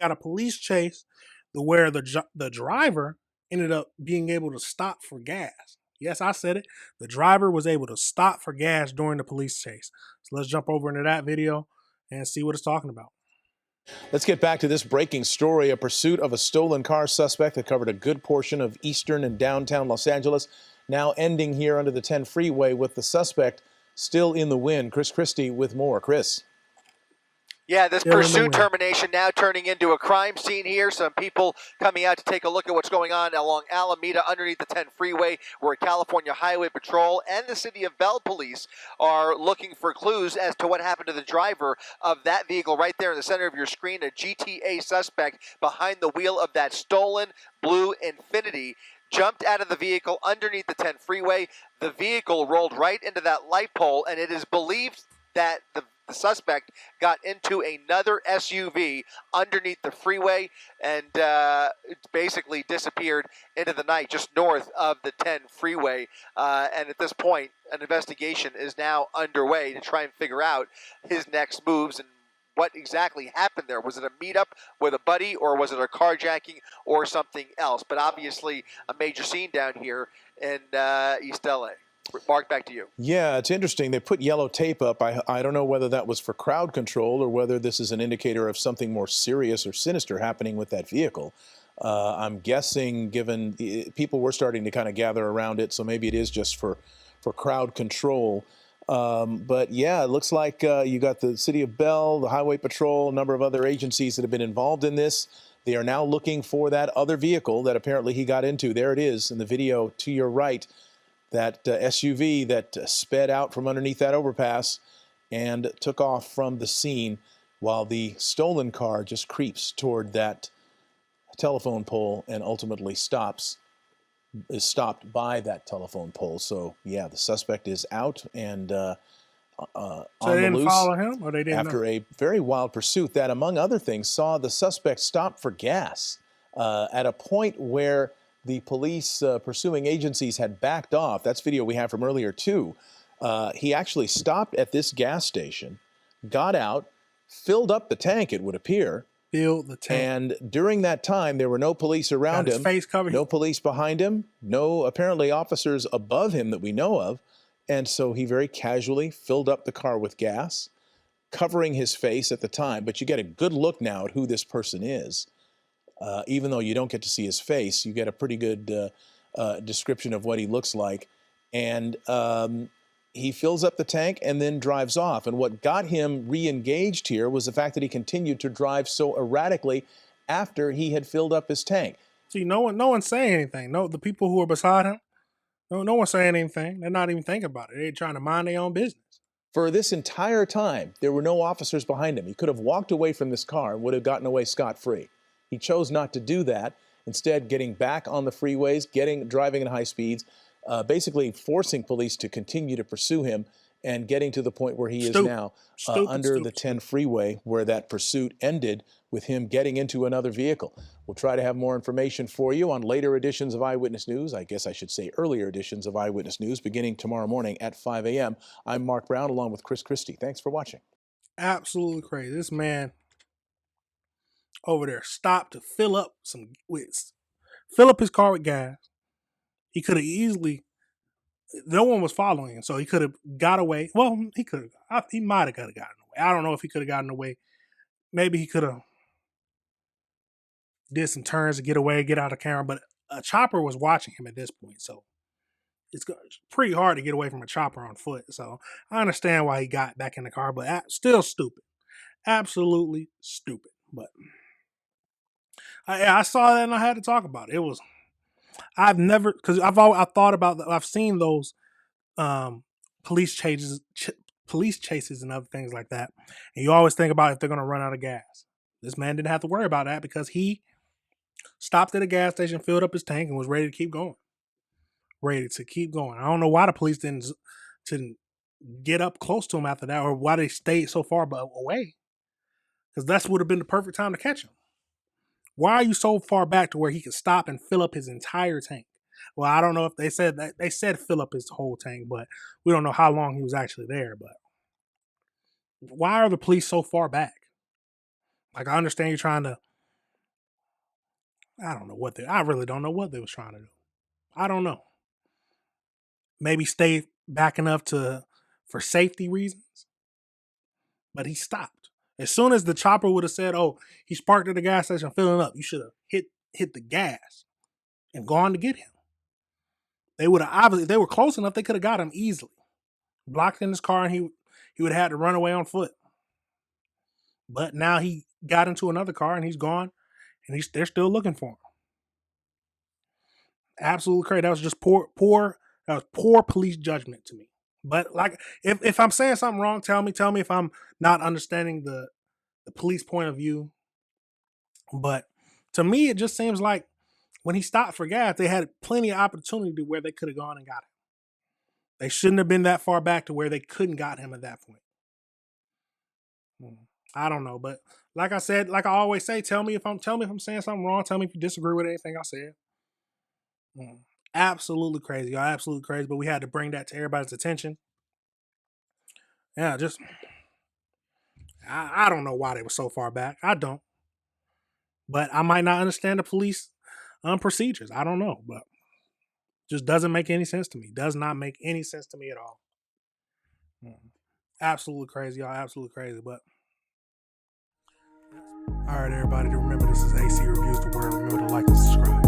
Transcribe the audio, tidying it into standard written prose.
got a police chase to where the driver ended up being able to stop for gas. Yes, I said it. The driver was able to stop for gas during the police chase. So let's jump over into that video and see what it's talking about. Let's get back to this breaking story. A pursuit of a stolen car suspect that covered a good portion of eastern and downtown Los Angeles, now ending here under the 10 freeway with the suspect still in the wind. Chris Christie with more. Chris. Yeah, this Still in the pursuit wind. termination now turning into a crime scene here. Some people coming out to take a look at what's going on along Alameda underneath the 10 freeway, where California Highway Patrol and the City of Bell Police are looking for clues as to what happened to the driver of that vehicle right there in the center of your screen, a GTA suspect behind the wheel of that stolen blue Infiniti. Jumped out of the vehicle underneath the 10 freeway. The vehicle rolled right into that light pole, and it is believed that the suspect got into another SUV underneath the freeway and basically disappeared into the night just north of the 10 freeway. And at this point, an investigation is now underway to try and figure out his next moves and what exactly happened there. Was it a meetup with a buddy, or was it a carjacking or something else? But obviously a major scene down here in East LA. Mark, back to you. Yeah, it's interesting. They put yellow tape up. I don't know whether that was for crowd control or whether this is an indicator of something more serious or sinister happening with that vehicle. I'm guessing, given people were starting to kind of gather around it, so maybe it is just for crowd control. But yeah, it looks like you got the City of Bell, the Highway Patrol, a number of other agencies that have been involved in this. They are now looking for that other vehicle that apparently he got into. There it is in the video to your right. That SUV that sped out from underneath that overpass and took off from the scene, while the stolen car just creeps toward that telephone pole and ultimately is stopped by that telephone pole. So yeah, the suspect is out and So on they the didn't loose follow him, or they didn't after know? a very wild pursuit that, among other things, saw the suspect stop for gas at a point where the police pursuing agencies had backed off. That's video we have from earlier, too. He actually stopped at this gas station, got out, filled up the tank, it would appear. Filled the tank. And during that time, there were no police around Got his him, face covered. no police behind him, no apparently officers above him that we know of. And so he very casually filled up the car with gas, covering his face at the time. But you get a good look now at who this person is. Even though you don't get to see his face, you get a pretty good description of what he looks like. And he fills up the tank and then drives off. And what got him re-engaged here was the fact that he continued to drive so erratically after he had filled up his tank. See, no one's saying anything. No, the people who are beside him, no one's saying anything. They're not even thinking about it. They're trying to mind their own business. For this entire time, there were no officers behind him. He could have walked away from this car and would have gotten away scot-free. He chose not to do that, instead getting back on the freeways, driving at high speeds, basically forcing police to continue to pursue him and getting to the point where he is now under the 10 freeway, where that pursuit ended with him getting into another vehicle. We'll try to have more information for you on later editions of Eyewitness News. I guess I should say earlier editions of Eyewitness News, beginning tomorrow morning at 5 a.m. I'm Mark Brown, along with Chris Christie. Thanks for watching. Absolutely crazy. This man over there stopped to fill up his car with gas. He could have easily, no one was following him, so he could have got away. Well, he might have gotten away. I don't know if he could have gotten away. Maybe he could have did some turns to get away, get out of camera, but a chopper was watching him at this point, so it's pretty hard to get away from a chopper on foot. So I understand why he got back in the car, but still stupid. Absolutely stupid. But I saw that and I had to talk about it. I've never, because I've thought about, I've seen those police chases and other things like that, and you always think about if they're going to run out of gas. This man didn't have to worry about that because he stopped at a gas station, filled up his tank, and was ready to keep going. I don't know why the police didn't get up close to him after that, or why they stayed so far away, because that would have been the perfect time to catch him. Why are you so far back to where he could stop and fill up his entire tank? Well, I don't know if they said fill up his whole tank, but we don't know how long he was actually there. But why are the police so far back? Like, I understand you're trying to I don't know what I really don't know what they was trying to do. I don't know. Maybe stay back enough for safety reasons, but he stopped. As soon as the chopper would have said, "Oh, he's parked at the gas station filling up," you should have hit the gas and gone to get him. They would have obviously, if they were close enough, they could have got him easily. Blocked in his car, and he would have had to run away on foot. But now he got into another car and he's gone, and they're still looking for him. Absolutely crazy. That was just poor. That was poor police judgment to me. But like, if I'm saying something wrong, tell me if I'm not understanding the police point of view. But to me, it just seems like when he stopped for gas, they had plenty of opportunity where they could have gone and got him. They shouldn't have been that far back to where they couldn't got him at that point. I don't know, but like I said, like I always say, tell me if I'm saying something wrong. Tell me if you disagree with anything I said. Absolutely crazy, y'all. Absolutely crazy. But we had to bring that to everybody's attention. Yeah, just I don't know why they were so far back. I don't. But I might not understand the police procedures. I don't know, but just doesn't make any sense to me. Does not make any sense to me at all. Absolutely crazy, y'all. Absolutely crazy. But all right, everybody. Remember, this is AC Reviews the Word. Remember to like and subscribe.